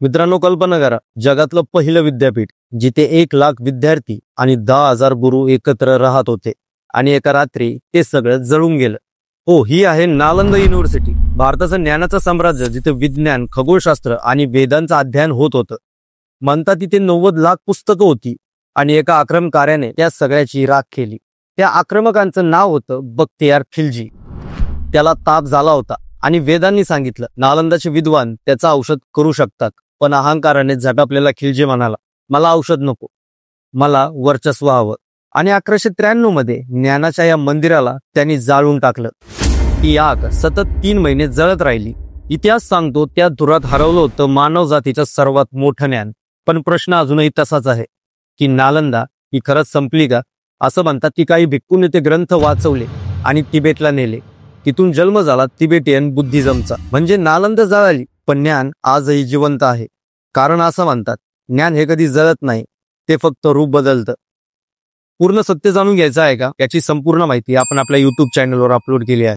मित्रांनो, कल्पना करा, जगातलं पहिलं विद्यापीठ जिथे 1 लाख विद्यार्थी आणि 10,000 गुरु एकत्र राहत होते आणि एका रात्री ते सगळं जळून गेलं. हो, ही आहे नालंदा युनिव्हर्सिटी, भारताचं ज्ञानाचं साम्राज्य, जिथे विज्ञान, खगोलशास्त्र आणि वेदांचं अध्ययन होत होतं. म्हणतात तिथे 90 लाख पुस्तकं होती आणि एका आक्रमकार्याने त्या सगळ्याची राख केली. त्या आक्रमकांचं नाव होतं बख्तियार खिलजी. त्याला ताप झाला होता आणि वेदांनी सांगितलं, नालंदाचे विद्वान त्याचं औषध करू शकतात. पण अहंकाराने झटापलेला खिलजी म्हणाला, मला औषध नको, मला वर्चस्व हवं. आणि 1193 मध्ये ज्ञानाच्या या मंदिराला त्यांनी जाळून टाकलं. ती आग सतत 3 महिने जळत राहिली. इतिहास सांगतो, त्या धुरात हरवलं होतं मानवजातीचं सर्वात मोठं ज्ञान. पण प्रश्न अजूनही तसाच आहे की नालंदा ही खरंच संपली का? असं म्हणतात की काही भिक्खूंनी ते ग्रंथ वाचवले आणि तिबेटला नेले. तिथून जन्म झाला तिबेटियन बुद्धिझमचा. म्हणजे नालंदा जळाली, पण ज्ञान आजही जिवंत आहे. कारण असं म्हणतात, ज्ञान हे कधी जळत नाही, ते फक्त रूप बदलतं. पूर्ण सत्य जाणून घ्यायचं आहे का? याची संपूर्ण माहिती आपण आपल्या YouTube चॅनलवर अपलोड केली आहे.